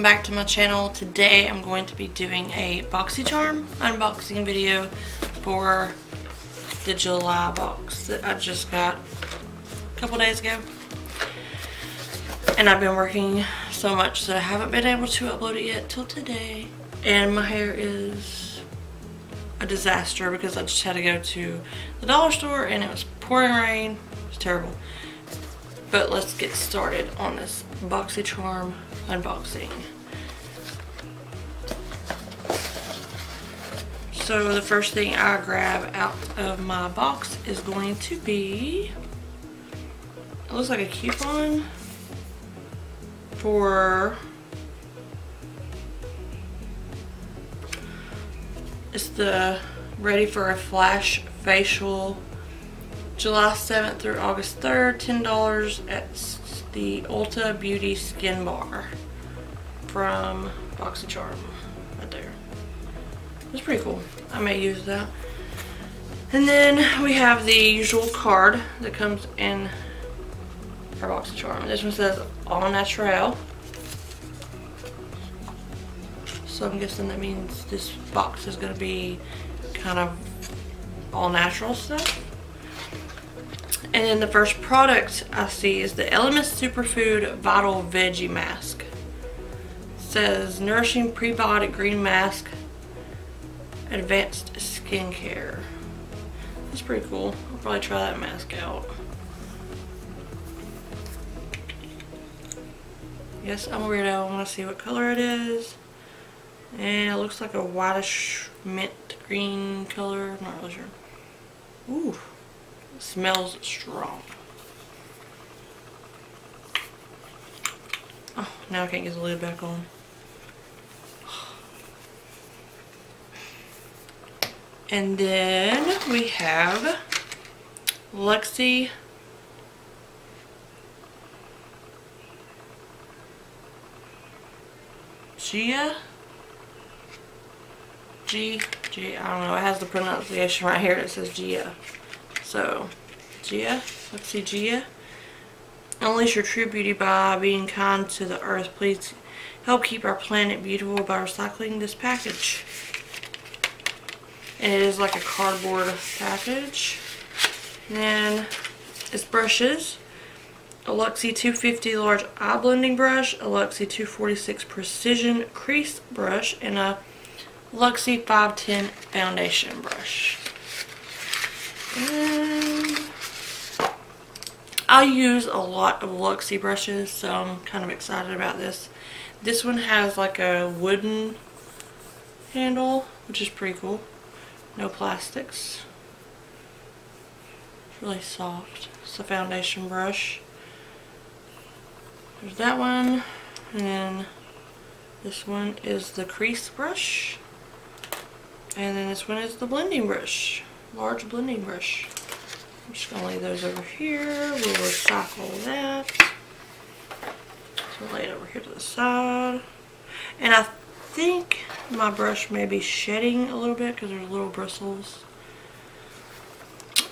back to my channel. Today I'm going to be doing a BoxyCharm unboxing video for the July box that I just got a couple days ago. And I've been working so much that I haven't been able to upload it yet till today. And my hair is a disaster because I just had to go to the dollar store and it was pouring rain. It was terrible. But let's get started on this BoxyCharm unboxing. So the first thing I grab out of my box is going to be, it looks like a coupon for, it's the Ready for a Flash Facial July 7th through August 3rd, $10 at the Ulta Beauty Skin Bar from BoxyCharm, right there. It's pretty cool. I may use that. And then we have the usual card that comes in our BoxyCharm. This one says all natural. So I'm guessing that means this box is going to be kind of all natural stuff. And then the first product I see is the Element Superfood Vital Veggie Mask. It says nourishing prebiotic green mask, advanced skincare. That's pretty cool. I'll probably try that mask out. Yes, I'm a weirdo. I want to see what color it is. And it looks like a whitish mint green color. I'm not really sure. Ooh. Smells strong. Oh, now I can't get the lid back on. And then we have Lexy Ji. I don't know. It has the pronunciation right here. It says Gia. So, Lexy Ji. Unleash your true beauty by being kind to the earth. Please help keep our planet beautiful by recycling this package. And it is like a cardboard package. And then it's brushes. A Lexy 250 large eye blending brush, a Lexy 246 precision crease brush, and a Lexy 510 foundation brush. And I use a lot of Lexy brushes, so I'm kind of excited about this. This one has like a wooden handle, which is pretty cool. No plastics. It's really soft. It's a foundation brush. There's that one. And then this one is the crease brush. And then this one is the blending brush. Large blending brush. I'm just going to lay those over here. We'll recycle that. So we'll lay it over here to the side. And I think my brush may be shedding a little bit because there's little bristles.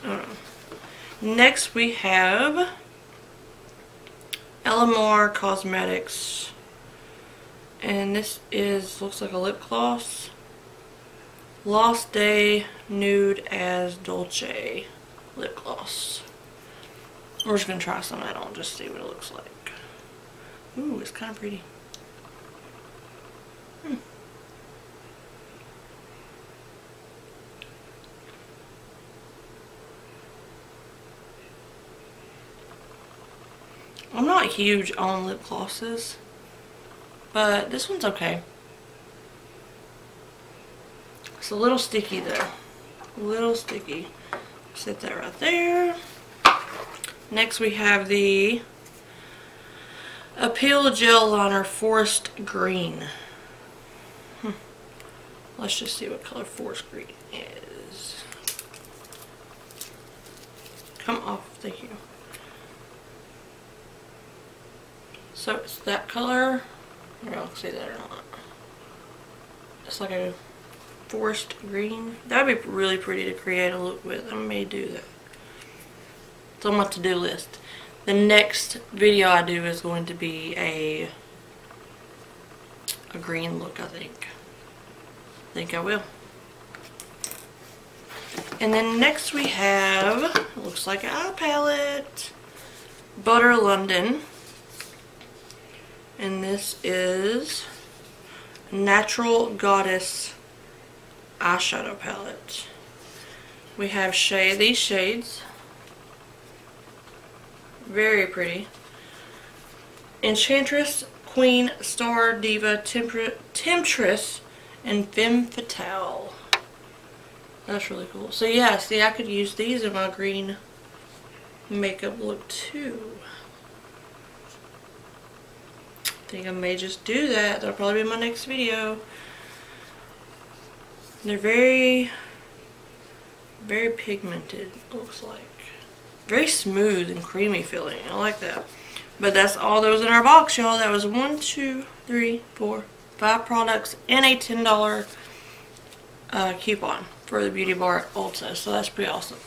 I don't know. Next we have Lor Cosmetics. And this looks like a lip gloss. Lost Day Nude as Dolce lip gloss. We're just going to try some of that on, just see what it looks like. Ooh, it's kind of pretty. I'm not huge on lip glosses, but this one's okay. It's a little sticky though. A little sticky. Set that right there. Next we have the Appeal Gel Liner Forest Green. Let's just see what color Forest Green is. Come off, thank you. So it's that color. I don't know if you can see that or not. It's like a forest green. That would be really pretty to create a look with. I may do that. It's on my to-do list. The next video I do is going to be a a green look, I think. I think I will. And then next we have, it looks like an eye palette, Butter London. And this is Natural Goddess eyeshadow palette. We have these shades. Very pretty. Enchantress, Queen, Star, Diva, Temptress, and Femme Fatale. That's really cool. So yeah, see, I could use these in my green makeup look too. I think I may just do that. That'll probably be my next video. They're very, very pigmented, looks like. Very smooth and creamy feeling. I like that. But that's all that was in our box, y'all. That was 1, 2, 3, 4, 5 products and a $10 coupon for the Beauty Bar at Ulta. So that's pretty awesome.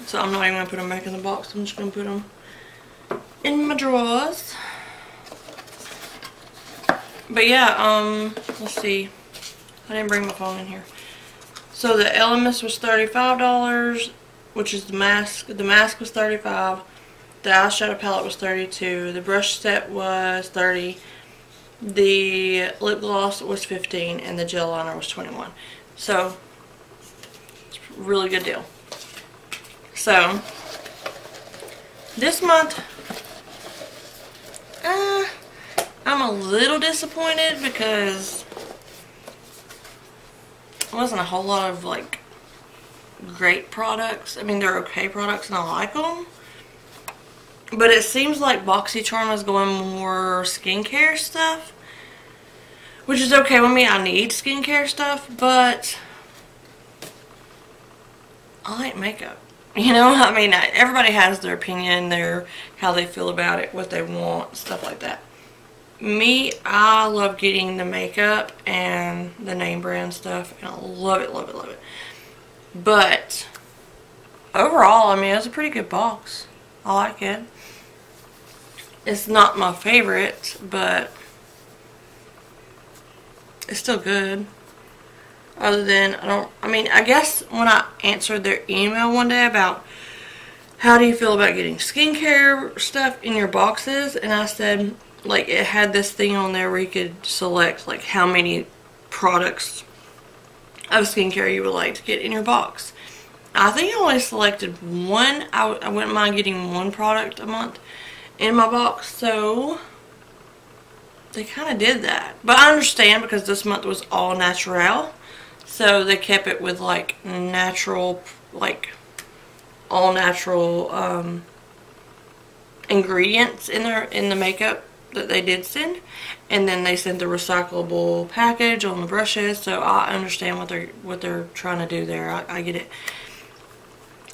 So I'm not even going to put them back in the box. I'm just going to put them in my drawers. But yeah, let's see. I didn't bring my phone in here. So the Elemis was $35, which is the mask. The mask was $35. The eyeshadow palette was $32. The brush set was $30. The lip gloss was $15, and the gel liner was $21. So it's a really good deal. So this month, I'm a little disappointed because it wasn't a whole lot of like great products. I mean, they're okay products and I like them. But it seems like BoxyCharm is going more skincare stuff, which is okay with me. I need skincare stuff, but I like makeup. You know, I mean, everybody has their opinion, how they feel about it, what they want, stuff like that. Me, I love getting the makeup and the name brand stuff, and I love it, love it, love it. But overall, I mean, it's a pretty good box. I like it. It's not my favorite, but it's still good. Other than, I guess when I answered their email one day about how do you feel about getting skincare stuff in your boxes, and I said, like, it had this thing on there where you could select, like, how many products of skincare you would like to get in your box. I think I only selected one. I wouldn't mind getting one product a month in my box, so they kind of did that. But I understand because this month was all natural, so they kept it with, like, natural, like, all natural ingredients in the makeup that they did send, and then they sent the recyclable package on the brushes, so I understand what they're trying to do there. I get it.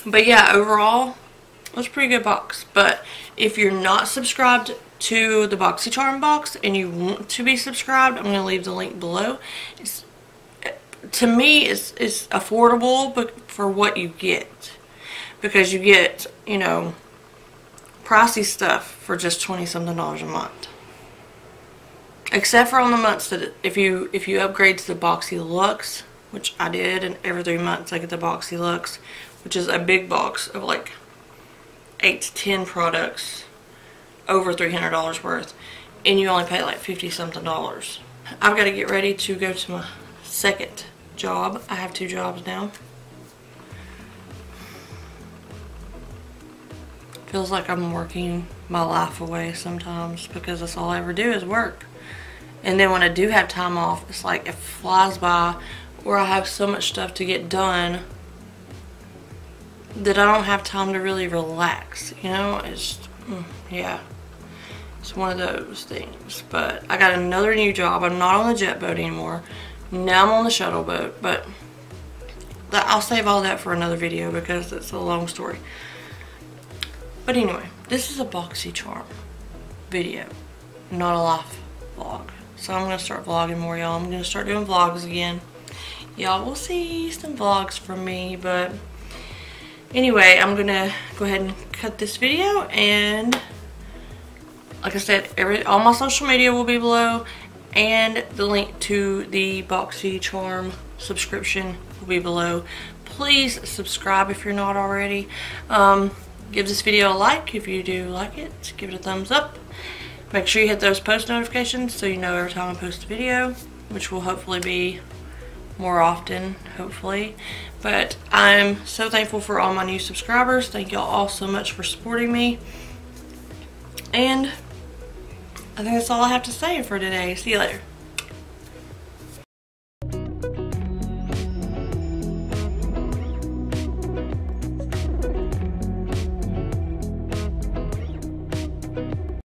But yeah, overall, it was a pretty good box. But if you're not subscribed to the BoxyCharm box and you want to be subscribed, I'm going to leave the link below. To me, it's affordable, but for what you get, because you get, you know, pricey stuff for just $20-something a month. Except for on the months that if you upgrade to the Boxy Luxe, which I did, and every 3 months I get the Boxy Luxe, which is a big box of like 8 to 10 products, over $300 worth, and you only pay like $50-something. I've got to get ready to go to my second job. I have 2 jobs now. Feels like I'm working my life away sometimes, because that's all I ever do is work. And then when I do have time off, it's like it flies by, or I have so much stuff to get done that I don't have time to really relax, you know? It's, yeah, it's one of those things. But I got another new job. I'm not on the jet boat anymore. Now I'm on the shuttle boat, but I'll save all that for another video because it's a long story. But anyway, this is a BoxyCharm video, not a life vlog. So I'm going to start vlogging more, y'all. I'm going to start doing vlogs again. Y'all will see some vlogs from me, but anyway, I'm going to go ahead and cut this video, and like I said, all my social media will be below, and the link to the BoxyCharm subscription will be below. Please subscribe if you're not already. Give this video a like if you do like it. Give it a thumbs up. Make sure you hit those post notifications so you know every time I post a video, which will hopefully be more often, hopefully. But I'm so thankful for all my new subscribers. Thank y'all all so much for supporting me. And I think that's all I have to say for today. See you later.